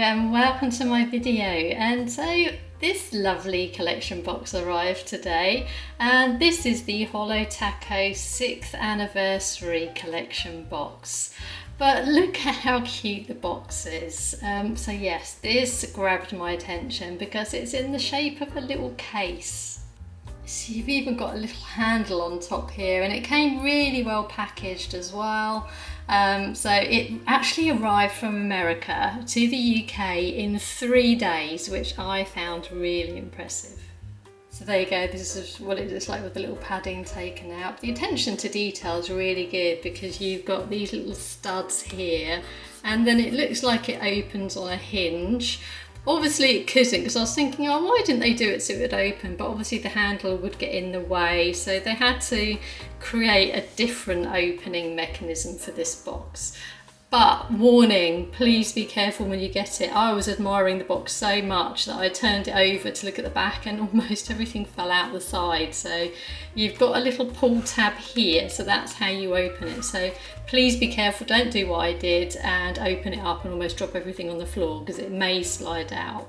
and welcome to my video. And so this lovely collection box arrived today, and this is the Holo Taco 6th anniversary collection box. But look at how cute the box is. So yes, this grabbed my attention because it's in the shape of a little case. So you've even got a little handle on top here, and it came really well packaged as well. So it actually arrived from America to the UK in 3 days, which I found really impressive. So there you go, this is what it looks like with the little padding taken out. The attention to detail is really good because you've got these little studs here, and then it looks like it opens on a hinge. Obviously it couldn't, because I was thinking, oh, why didn't they do it so it would open? But obviously the handle would get in the way, so they had to create a different opening mechanism for this box. But warning, please be careful when you get it. I was admiring the box so much that I turned it over to look at the back and almost everything fell out the side. So you've got a little pull tab here, so that's how you open it. So please be careful, don't do what I did and open it up and almost drop everything on the floor, because it may slide out.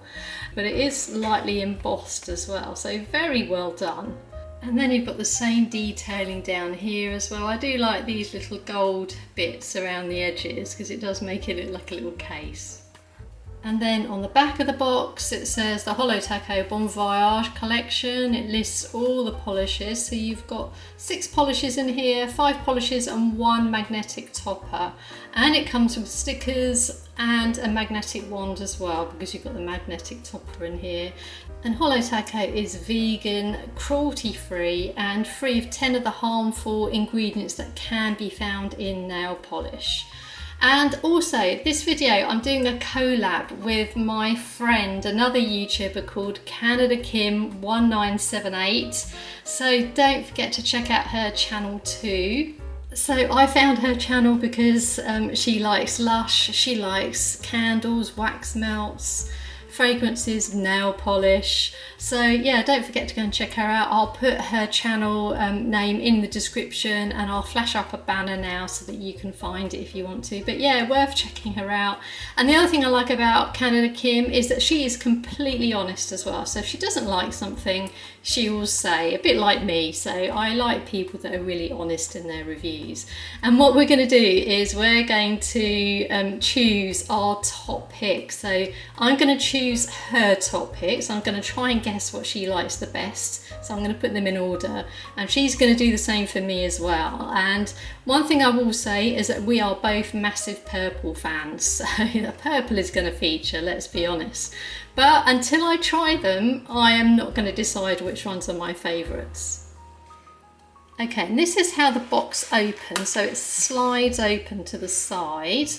But it is lightly embossed as well, so very well done. And then you've got the same detailing down here as well. I do like these little gold bits around the edges because it does make it look like a little case. And then on the back of the box it says the Holo Taco Bon Voyage collection. It lists all the polishes. So you've got 6 polishes in here, 5 polishes and 1 magnetic topper. And it comes with stickers and a magnetic wand as well, because you've got the magnetic topper in here. And Holo Taco is vegan, cruelty free and free of 10 of the harmful ingredients that can be found in nail polish. And also this video I'm doing a collab with my friend, another YouTuber called Canada Kim 1978. So don't forget to check out her channel too. So I found her channel because she likes Lush, she likes candles, wax melts, fragrances, nail polish. So yeah, don't forget to go and check her out. I'll put her channel name in the description, and I'll flash up a banner now so that you can find it if you want to. But yeah, worth checking her out. And the other thing I like about Canada Kim is that she is completely honest as well. So if she doesn't like something, she will say, a bit like me. So I like people that are really honest in their reviews. And what we're going to do is we're going to choose our top pick. So I'm going to choose her top picks. I'm going to try and guess what she likes the best. So I'm going to put them in order, and she's going to do the same for me as well. And one thing I will say is that we are both massive purple fans. So the purple is going to feature, let's be honest. But until I try them, I am not going to decide which ones are my favourites. Okay, and this is how the box opens. So it slides open to the side.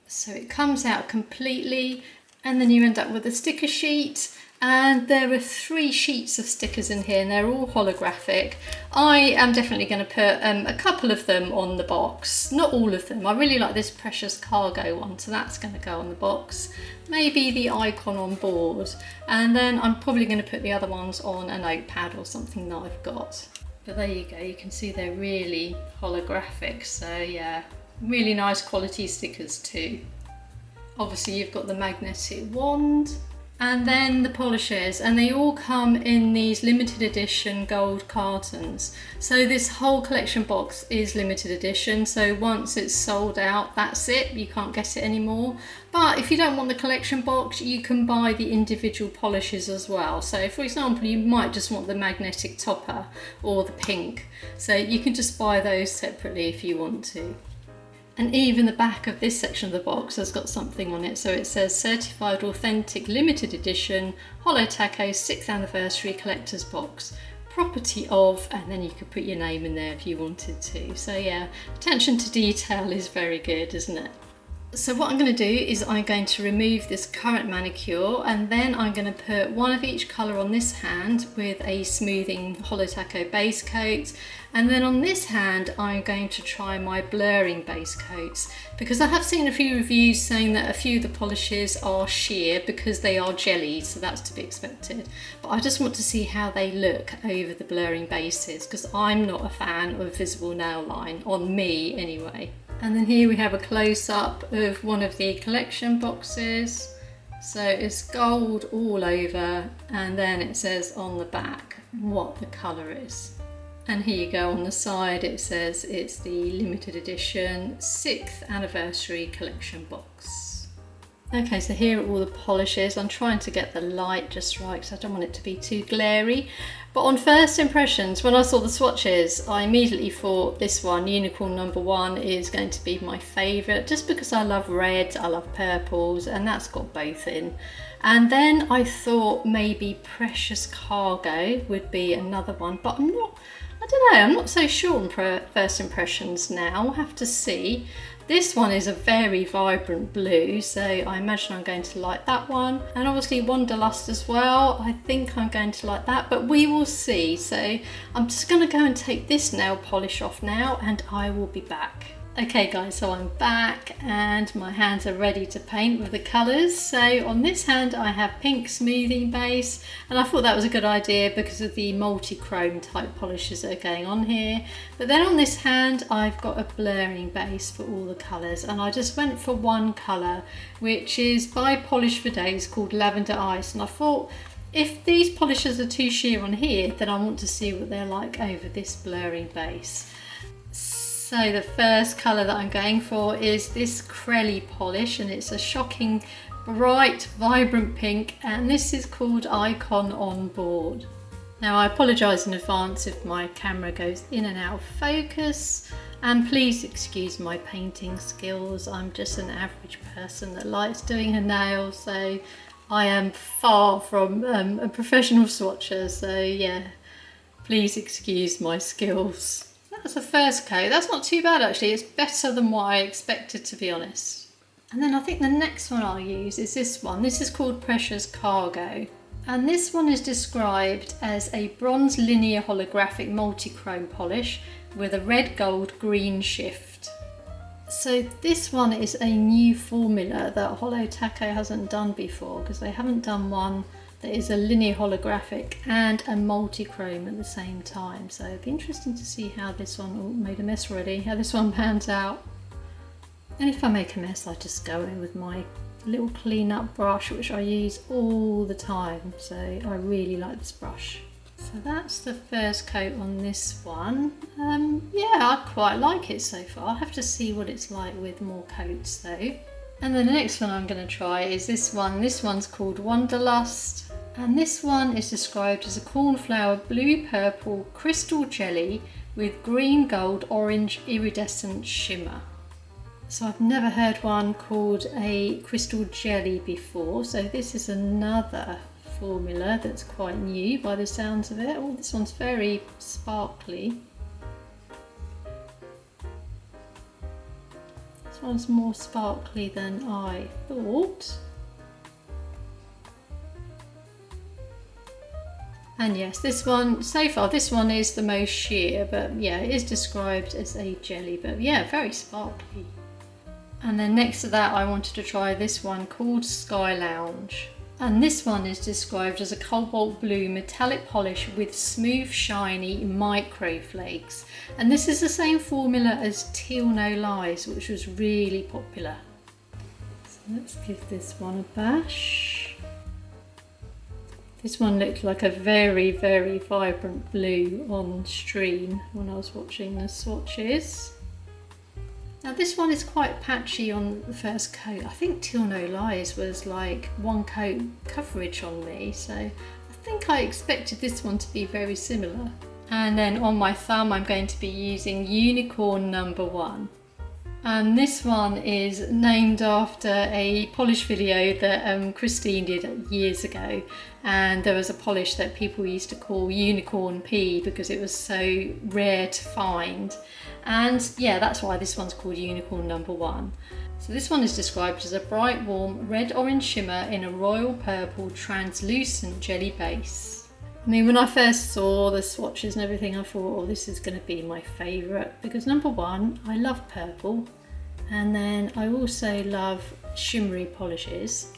So it comes out completely, and then you end up with a sticker sheet. And there are 3 sheets of stickers in here, and they're all holographic. I am definitely going to put a couple of them on the box, not all of them. I really like this Precious Cargo one, so that's going to go on the box. Maybe the icon on board, and then I'm probably going to put the other ones on a notepad or something that I've got. But there you go, you can see they're really holographic, so yeah, really nice quality stickers too. Obviously you've got the magnetic wand, and then the polishes, and they all come in these limited edition gold cartons. So this whole collection box is limited edition, so once it's sold out, that's it, you can't get it anymore. But if you don't want the collection box, you can buy the individual polishes as well. So for example, you might just want the magnetic topper or the pink, so you can just buy those separately if you want to. And even the back of this section of the box has got something on it. So it says Certified Authentic Limited Edition Holo Taco 6th Anniversary Collector's Box. Property of, and then you could put your name in there if you wanted to. So yeah, attention to detail is very good, isn't it? So what I'm going to do is I'm going to remove this current manicure, and then I'm going to put one of each colour on this hand with a smoothing Holo Taco base coat, and then on this hand I'm going to try my blurring base coats, because I have seen a few reviews saying that a few of the polishes are sheer because they are jelly, so that's to be expected. But I just want to see how they look over the blurring bases, because I'm not a fan of visible nail line, on me anyway. And then here we have a close-up of one of the collection boxes. So it's gold all over, and then it says on the back what the colour is. And here you go, on the side it says it's the limited edition 6th anniversary collection box. Okay, so here are all the polishes. I'm trying to get the light just right because I don't want it to be too glary. But on first impressions, when I saw the swatches, I immediately thought this one, Unicorn number 1, is going to be my favourite, just because I love reds, I love purples, and that's got both in. And then I thought maybe Precious Cargo would be another one, but I don't know, I'm not so sure on first impressions now. I'll have to see. This one is a very vibrant blue, so I imagine I'm going to like that one. And obviously Wanderlust as well. I think I'm going to like that, but we will see. So I'm just going to go and take this nail polish off now, and I will be back. Okay guys, so I'm back and my hands are ready to paint with the colours. So on this hand I have pink smoothing base, and I thought that was a good idea because of the multi-chrome type polishes that are going on here. But then on this hand I've got a blurring base for all the colours, and I just went for one colour, which is by Polish for Days, called Lavender Ice. And I thought, if these polishes are too sheer on here, then I want to see what they're like over this blurring base. So the first colour that I'm going for is this Crelly polish, and it's a shocking, bright, vibrant pink, and this is called Icon on Board. Now I apologise in advance if my camera goes in and out of focus, and please excuse my painting skills. I'm just an average person that likes doing her nails, so I am far from a professional swatcher, so yeah, please excuse my skills. That's the first coat. That's not too bad actually. It's better than what I expected, to be honest. And then I think the next one I'll use is this one. This is called Precious Cargo. And this one is described as a bronze linear holographic multi-chrome polish with a red, gold, green shift. So this one is a new formula that Holo Taco hasn't done before, because they haven't done one that is a linear holographic and a multi-chrome at the same time. So it'd be interesting to see how this one, oh, made a mess already, how this one pans out. And if I make a mess, I just go in with my little clean up brush, which I use all the time. So I really like this brush. So that's the first coat on this one. Yeah, I quite like it so far. I'll have to see what it's like with more coats though. And then the next one I'm going to try is this one. This one's called Wanderlust, and this one is described as a cornflower blue-purple crystal jelly with green, gold, orange iridescent shimmer. So I've never heard one called a crystal jelly before, so this is another formula that's quite new by the sounds of it. Oh, this one's very sparkly. One's more sparkly than I thought. And yes, this one, so far, this one is the most sheer, but yeah, it is described as a jelly, but yeah, very sparkly. And then next to that, I wanted to try this one called Sky Lounge. And this one is described as a cobalt blue metallic polish with smooth, shiny micro flakes. And this is the same formula as Teal No Lies, which was really popular. So let's give this one a bash. This one looked like a very, very vibrant blue on stream when I was watching the swatches. Now this one is quite patchy on the first coat. I think Teal No Lies was like one coat coverage on me, so I think I expected this one to be very similar. And then on my thumb I'm going to be using Unicorn number 1. And this one is named after a polish video that Cristine did years ago, and there was a polish that people used to call Unicorn P because it was so rare to find. And yeah, that's why this one's called Unicorn number 1. So this one is described as a bright, warm, red-orange shimmer in a royal purple translucent jelly base. I mean, when I first saw the swatches and everything, I thought, oh, this is going to be my favourite, because number 1, I love purple, and then I also love shimmery polishes,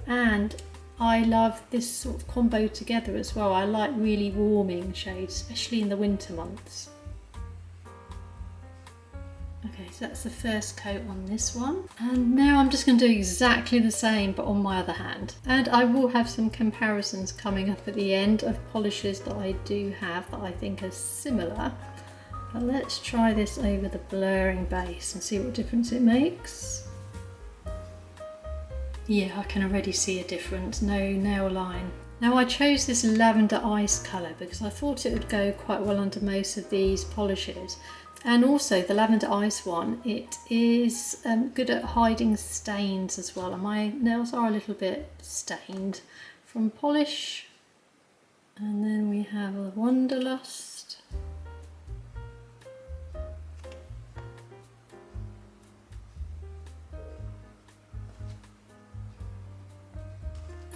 and I love this sort of combo together as well. I like really warming shades, especially in the winter months. Okay, so that's the first coat on this one. And now I'm just going to do exactly the same but on my other hand. And I will have some comparisons coming up at the end of polishes that I do have that I think are similar. But let's try this over the blurring base and see what difference it makes. Yeah, I can already see a difference, no nail line. Now I chose this lavender ice colour because I thought it would go quite well under most of these polishes. And also the lavender ice one, it is good at hiding stains as well. And my nails are a little bit stained from polish. And then we have a Wanderlust.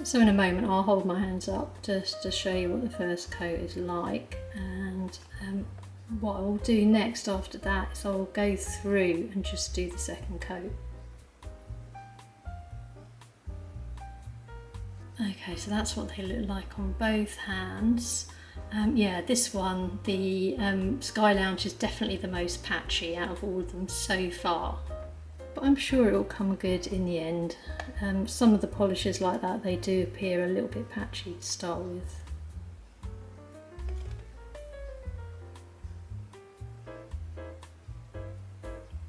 So in a moment I'll hold my hands up just to show you what the first coat is like, and what I will do next after that is I will go through and just do the second coat. Okay, so that's what they look like on both hands. Yeah, this one, the Sky Lounge, is definitely the most patchy out of all of them so far. But I'm sure it will come good in the end. Some of the polishes like that, they do appear a little bit patchy to start with.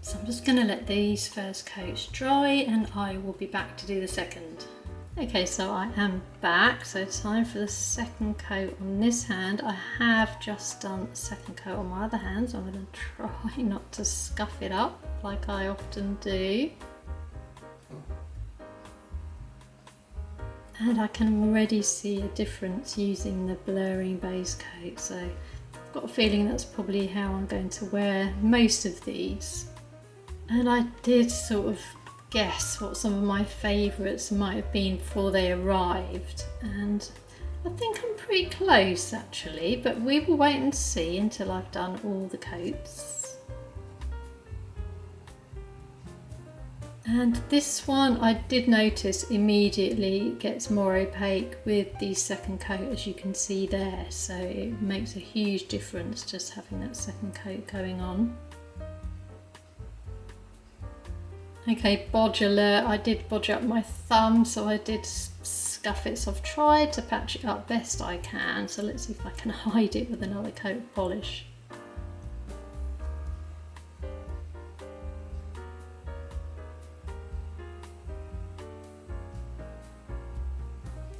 So I'm just going to let these first coats dry and I will be back to do the second. Okay, so I am back, so time for the second coat on this hand. I have just done a second coat on my other hand, so I'm going to try not to scuff it up like I often do. And I can already see a difference using the blurring base coat, so I've got a feeling that's probably how I'm going to wear most of these. And I did sort of guess what some of my favourites might have been before they arrived, and I think I'm pretty close actually, but we will wait and see until I've done all the coats. And this one I did notice immediately gets more opaque with the second coat, as you can see there, so it makes a huge difference just having that second coat going on. Okay, bodge alert, I did bodge up my thumb, so I did scuff it, so I've tried to patch it up best I can, so let's see if I can hide it with another coat of polish.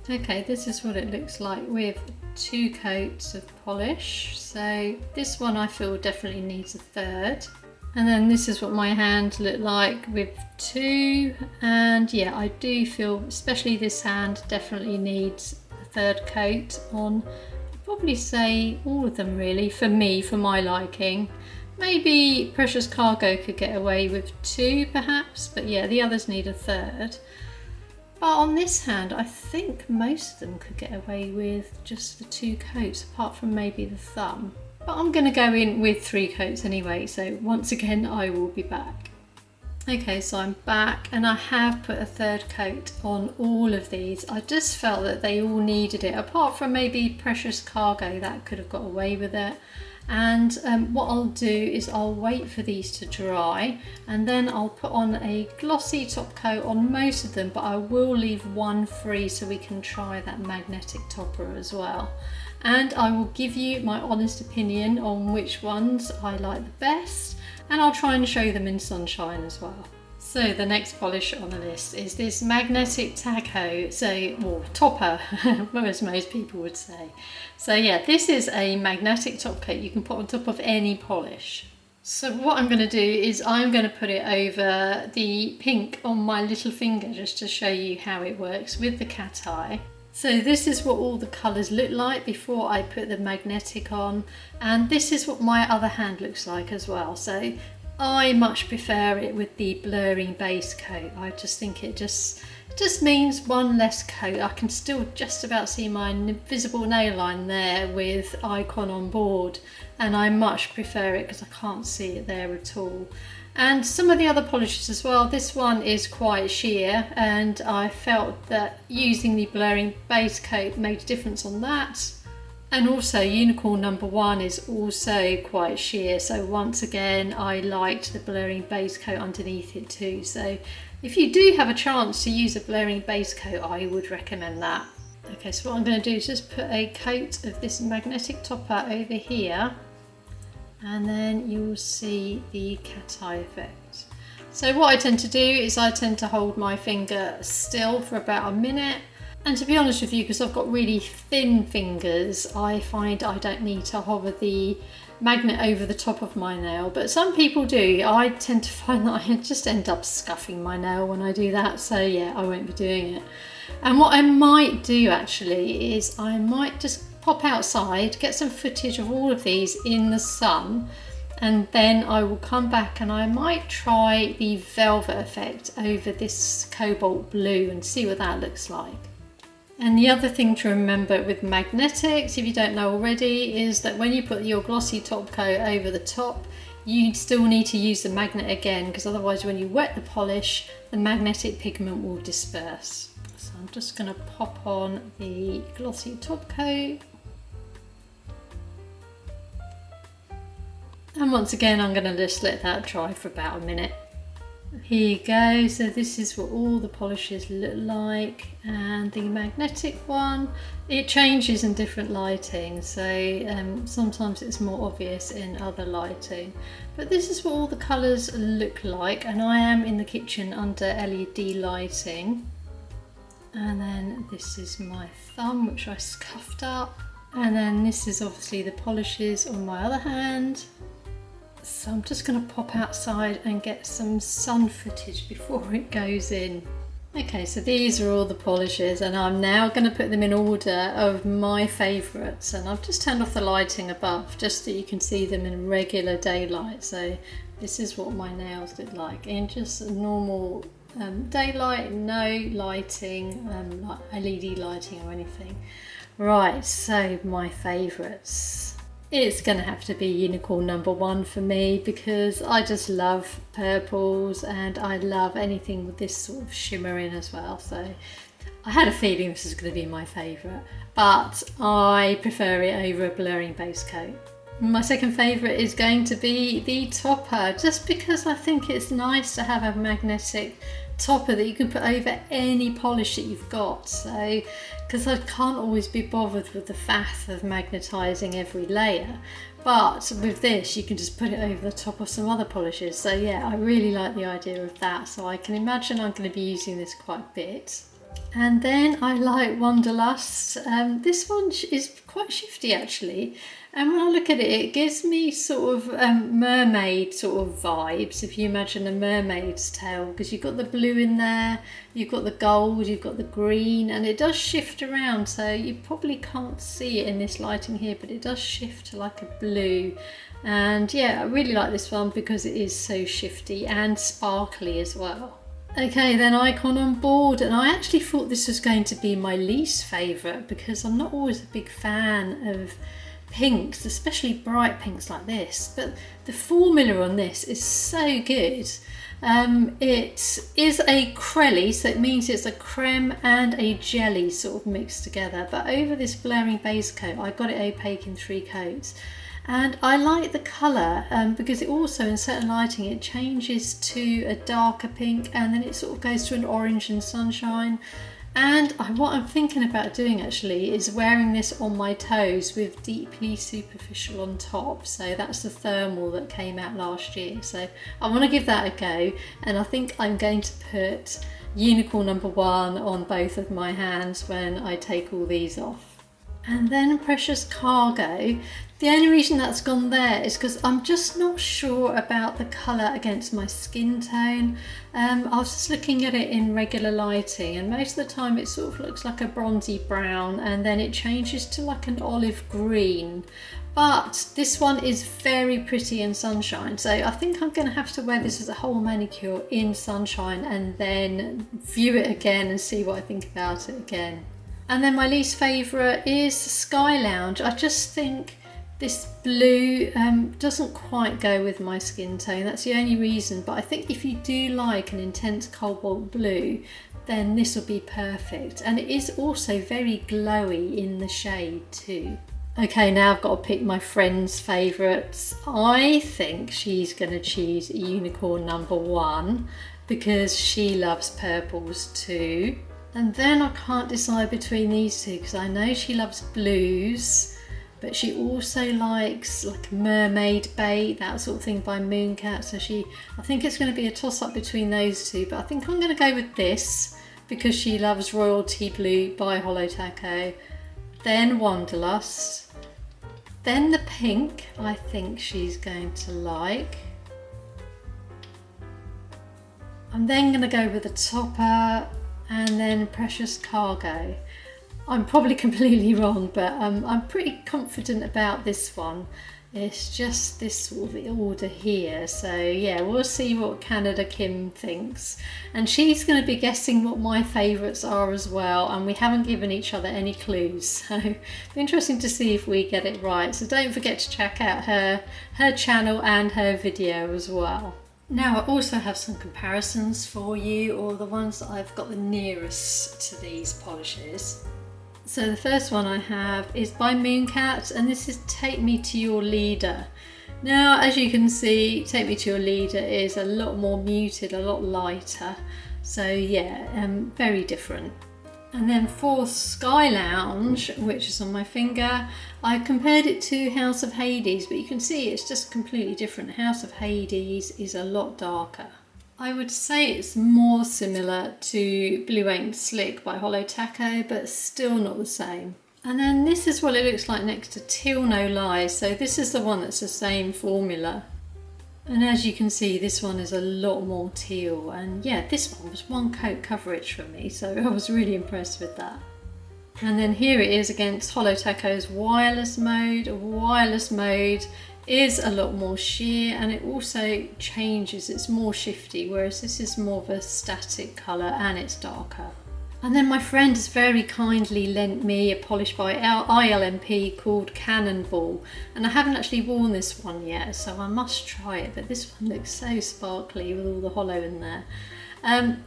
Okay, this is what it looks like with 2 coats of polish, so this one I feel definitely needs a third. And then this is what my hand looked like with 2, and yeah, I do feel, especially this hand, definitely needs a third coat on. I'd probably say all of them really, for me, for my liking. Maybe Precious Cargo could get away with 2 perhaps, but yeah, the others need a third. But on this hand, I think most of them could get away with just the 2 coats, apart from maybe the thumb. But I'm going to go in with 3 coats anyway, so once again I will be back. Okay, so I'm back and I have put a third coat on all of these. I just felt that they all needed it, apart from maybe Precious Cargo, that could have got away with it. And what I'll do is I'll wait for these to dry, and then I'll put on a glossy top coat on most of them, but I will leave one free so we can try that magnetic topper as well. And I will give you my honest opinion on which ones I like the best, and I'll try and show them in sunshine as well. So the next polish on the list is this magnetic taco, or topper, as most people would say. So yeah, this is a magnetic top coat you can put on top of any polish. So what I'm going to do is I'm going to put it over the pink on my little finger just to show you how it works with the cat eye. So this is what all the colours look like before I put the magnetic on, and this is what my other hand looks like as well. So I much prefer it with the blurring base coat. I just think it just means one less coat. I can still just about see my invisible nail line there with icon on board, and I much prefer it because I can't see it there at all. And some of the other polishes as well, this one is quite sheer, and I felt that using the blurring base coat made a difference on that. And also unicorn number 1 is also quite sheer, so once again I liked the blurring base coat underneath it too. So if you do have a chance to use a blurring base coat, I would recommend that. Okay, so what I'm going to do is just put a coat of this magnetic topper over here, and then you'll see the cat eye effect. So what I tend to do is I tend to hold my finger still for about a minute. And to be honest with you, because I've got really thin fingers, I find I don't need to hover the magnet over the top of my nail, but some people do. I tend to find that I just end up scuffing my nail when I do that, so yeah, I won't be doing it. And what I might do actually is I might just pop outside, get some footage of all of these in the sun, and then I will come back and I might try the velvet effect over this cobalt blue and see what that looks like. And the other thing to remember with magnetics, if you don't know already, is that when you put your glossy top coat over the top, you still need to use the magnet again, because otherwise when you wet the polish, the magnetic pigment will disperse. So I'm just going to pop on the glossy top coat. And once again, I'm going to just let that dry for about a minute. Here you go, so this is what all the polishes look like, and the magnetic one, it changes in different lighting, so sometimes it's more obvious in other lighting, but this is what all the colours look like, and I am in the kitchen under LED lighting. And then this is my thumb, which I scuffed up, and then this is obviously the polishes on my other hand. So I'm just going to pop outside and get some sun footage before it goes in. Okay, so these are all the polishes, and I'm now going to put them in order of my favourites, and I've just turned off the lighting above just so you can see them in regular daylight. So this is what my nails look like in just normal daylight, no lighting, like LED lighting or anything. Right, so my favourites. It's going to have to be unicorn number 1 for me, because I just love purples and I love anything with this sort of shimmer in as well. So I had a feeling this is going to be my favourite, but I prefer it over a blurring base coat. My second favourite is going to be the topper, just because I think it's nice to have a magnetic topper that you can put over any polish that you've got. So because I can't always be bothered with the faff of magnetising every layer, but with this you can just put it over the top of some other polishes. So yeah, I really like the idea of that, so I can imagine I'm going to be using this quite a bit. And then I like Wanderlust. This one is quite shifty actually, and when I look at it, it gives me sort of mermaid sort of vibes, if you imagine a mermaid's tail, because you've got the blue in there, you've got the gold, you've got the green, and it does shift around, so you probably can't see it in this lighting here, but it does shift to like a blue. And yeah, I really like this one because it is so shifty and sparkly as well. Okay, then Icon on board, and I actually thought this was going to be my least favourite because I'm not always a big fan of pinks, especially bright pinks like this, but the formula on this is so good. It is a crelly, so it means it's a creme and a jelly sort of mixed together, but over this blurring base coat I got it opaque in 3 coats. And I like the colour because it also, in certain lighting, it changes to a darker pink and then it sort of goes to an orange in sunshine. And what I'm thinking about doing actually is wearing this on my toes with Deeply Superficial on top. So that's the thermal that came out last year. So I want to give that a go, and I think I'm going to put unicorn number 1 on both of my hands when I take all these off. And then Precious Cargo. The only reason that's gone there is because I'm just not sure about the colour against my skin tone. I was just looking at it in regular lighting, and most of the time it sort of looks like a bronzy brown and then it changes to like an olive green. But this one is very pretty in sunshine, so I think I'm going to have to wear this as a whole manicure in sunshine and then view it again and see what I think about it again. And then my least favourite is Sky Lounge. I just think this blue doesn't quite go with my skin tone. That's the only reason, but I think if you do like an intense cobalt blue, then this will be perfect. And it is also very glowy in the shade too. Okay, now I've got to pick my friend's favourites. I think she's going to choose Unicorn number 1 because she loves purples too. And then I can't decide between these two because I know she loves blues, but she also likes like Mermaid Bait, that sort of thing by Mooncat. So I think it's going to be a toss-up between those two, but I think I'm going to go with this because she loves Royalty Blue by Holo Taco. Then Wanderlust. Then the pink, I think she's going to like. I'm then going to go with the topper and then Precious Cargo. I'm probably completely wrong, but I'm pretty confident about this one. It's just this sort of order here. So yeah, we'll see what Canada Kim thinks. And she's going to be guessing what my favourites are as well. And we haven't given each other any clues. So it'll be interesting to see if we get it right. So don't forget to check out her channel and her video as well. Now I also have some comparisons for you, or the ones that I've got the nearest to these polishes. So the first one I have is by Mooncat, and this is Take Me to Your Leader. Now, as you can see, Take Me to Your Leader is a lot more muted, a lot lighter. So yeah, very different. And then for Sky Lounge, which is on my finger, I compared it to House of Hades, but you can see it's just completely different. House of Hades is a lot darker. I would say it's more similar to Blue Ain't Slick by Holo Taco, but still not the same. And then this is what it looks like next to Teal No Lies. So this is the one that's the same formula. And as you can see, this one is a lot more teal. And yeah, this one was 1 coat coverage for me, so I was really impressed with that. And then here it is against Holo Taco's Wireless Mode. Wireless Mode is a lot more sheer, and it also changes, it's more shifty, whereas this is more of a static colour and it's darker. And then my friend has very kindly lent me a polish by ILMP called Cannonball, and I haven't actually worn this one yet, so I must try it, but this one looks so sparkly with all the holo in there.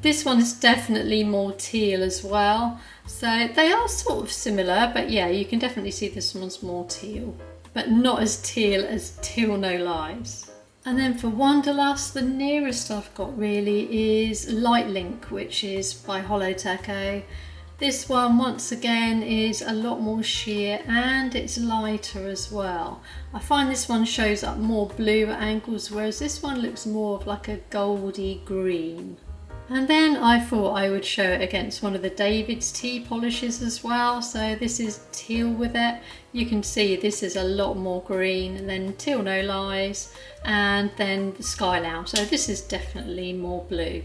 This one is definitely more teal as well, so they are sort of similar, but yeah, you can definitely see this one's more teal, but not as teal as Teal No Lies. And then for Wanderlust, the nearest I've got really is Light Link, which is by Holo Taco. This one, once again, is a lot more sheer and it's lighter as well. I find this one shows up more blue at angles, whereas this one looks more of like a goldy green. And then I thought I would show it against one of the David's tea polishes as well. So this is teal with it. You can see this is a lot more green, and then Teal No Lies, and then the Sky Lounge. So this is definitely more blue.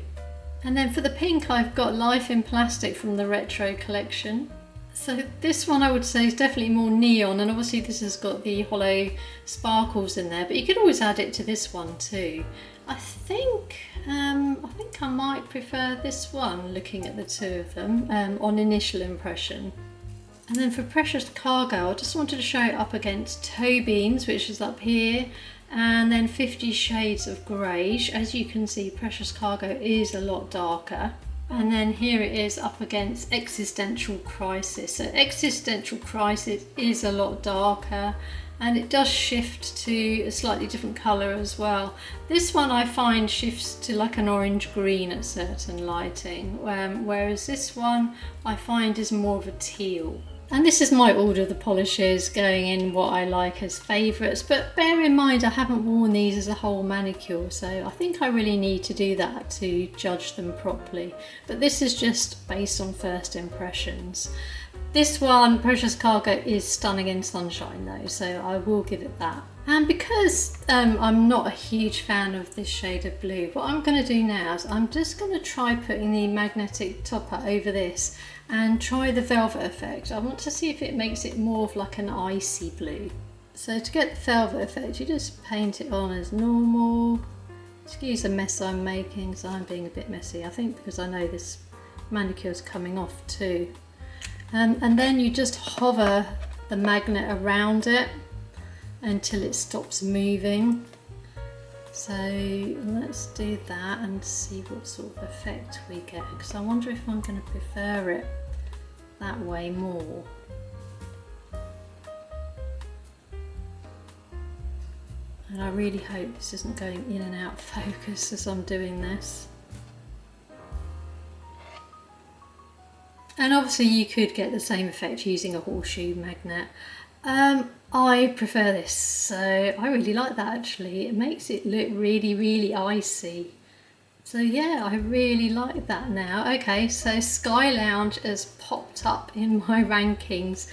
And then for the pink, I've got Life in Plastic from the Retro collection. So this one I would say is definitely more neon, and obviously this has got the holo sparkles in there, but you could always add it to this one too. I think I might prefer this one, looking at the two of them on initial impression. And then for Precious Cargo, I just wanted to show it up against Toe Beans, which is up here, and then 50 Shades of Greige. As you can see, Precious Cargo is a lot darker. And then here it is up against Existential Crisis. So Existential Crisis is a lot darker, and it does shift to a slightly different colour as well. This one I find shifts to like an orange green at certain lighting, whereas this one I find is more of a teal. And this is my order of the polishes, going in what I like as favourites, but bear in mind I haven't worn these as a whole manicure, so I think I really need to do that to judge them properly. But this is just based on first impressions. This one, Precious Cargo, is stunning in sunshine though, so I will give it that. And because I'm not a huge fan of this shade of blue, what I'm going to do now is I'm just going to try putting the magnetic topper over this and try the velvet effect. I want to see if it makes it more of like an icy blue. So to get the velvet effect, you just paint it on as normal. Excuse the mess I'm making, so I'm being a bit messy, I think, because I know this manicure's coming off too. And then you just hover the magnet around it until it stops moving. So let's do that and see what sort of effect we get, because I wonder if I'm going to prefer it that way more. and I really hope this isn't going in and out of focus as I'm doing this. And obviously you could get the same effect using a horseshoe magnet. I prefer this, so I really like that actually. It makes it look really, really icy. So yeah, I really like that now. Okay, so Sky Lounge has popped up in my rankings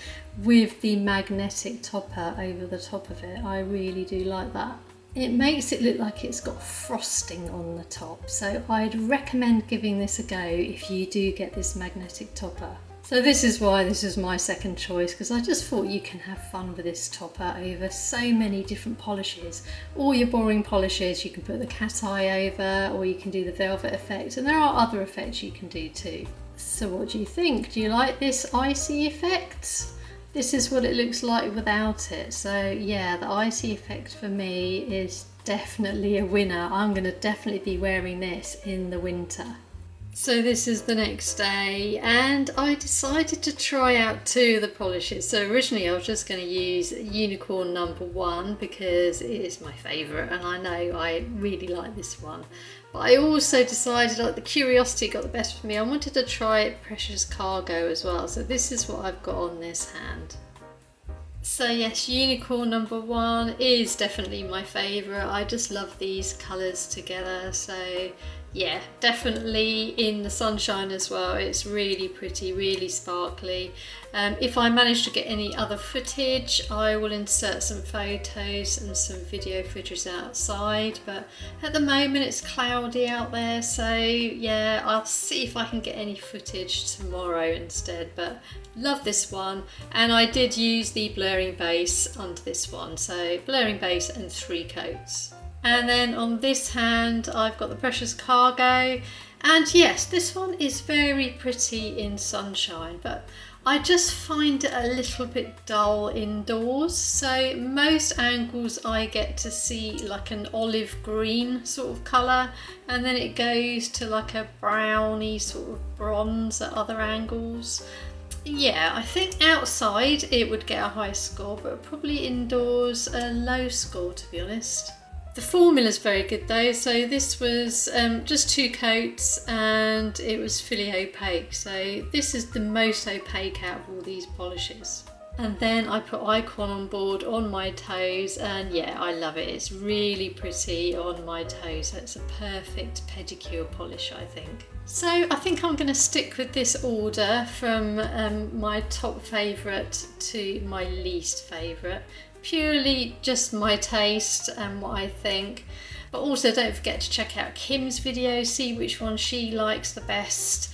with the magnetic topper over the top of it. I really do like that. It makes it look like it's got frosting on the top, so I'd recommend giving this a go if you do get this magnetic topper. So this is why this is my second choice, because I just thought you can have fun with this topper over so many different polishes. All your boring polishes, you can put the cat eye over, or you can do the velvet effect, and there are other effects you can do too. So what do you think? Do you like this icy effect? This is what it looks like without it. So yeah, the icy effect for me is definitely a winner. I'm going to definitely be wearing this in the winter. So this is the next day, and I decided to try out two of the polishes. So originally I was just going to use Unicorn number 1 because it is my favourite, and I know I really like this one. But I also decided, like, the curiosity got the best of me. I wanted to try Precious Cargo as well. So this is what I've got on this hand. So yes, Unicorn number 1 is definitely my favourite. I just love these colours together. So yeah, definitely in the sunshine as well. It's really pretty, really sparkly. If I manage to get any other footage, I will insert some photos and some video footage outside, but at the moment it's cloudy out there, so yeah, I'll see if I can get any footage tomorrow instead. But love this one, and I did use the blurring base under this one, so blurring base and 3 coats. And then on this hand I've got the Precious Cargo, and yes, this one is very pretty in sunshine, but I just find it a little bit dull indoors. So most angles I get to see like an olive green sort of colour, and then it goes to like a browny sort of bronze at other angles. Yeah, I think outside it would get a high score, but probably indoors a low score, to be honest. The formula's very good though, so this was just 2 coats and it was fully opaque, so this is the most opaque out of all these polishes. And then I put Icon on board on my toes, and yeah, I love it. It's really pretty on my toes, so it's a perfect pedicure polish, I think. So I think I'm going to stick with this order from my top favourite to my least favourite. Purely just my taste and what I think, but also don't forget to check out Kim's video, see which one she likes the best.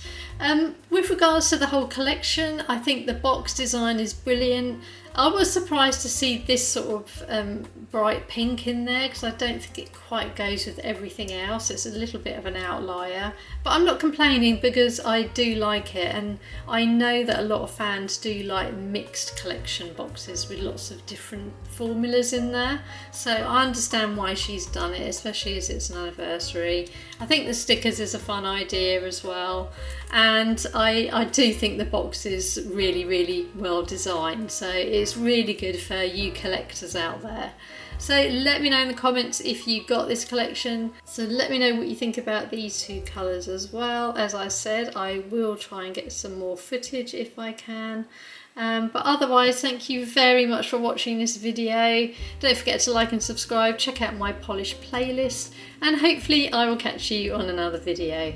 With regards to the whole collection, I think the box design is brilliant. I was surprised to see this sort of bright pink in there, because I don't think it quite goes with everything else. It's a little bit of an outlier, but I'm not complaining because I do like it, and I know that a lot of fans do like mixed collection boxes with lots of different formulas in there. So I understand why she's done it, especially as it's an anniversary. I think the stickers is a fun idea as well, and I do think the box is really, really well designed, so it's really good for you collectors out there. So let me know in the comments if you got this collection. So let me know what you think about these 2 colours as well. As I said, I will try and get some more footage if I can. But otherwise, thank you very much for watching this video. Don't forget to like and subscribe, check out my polish playlist, and hopefully I will catch you on another video.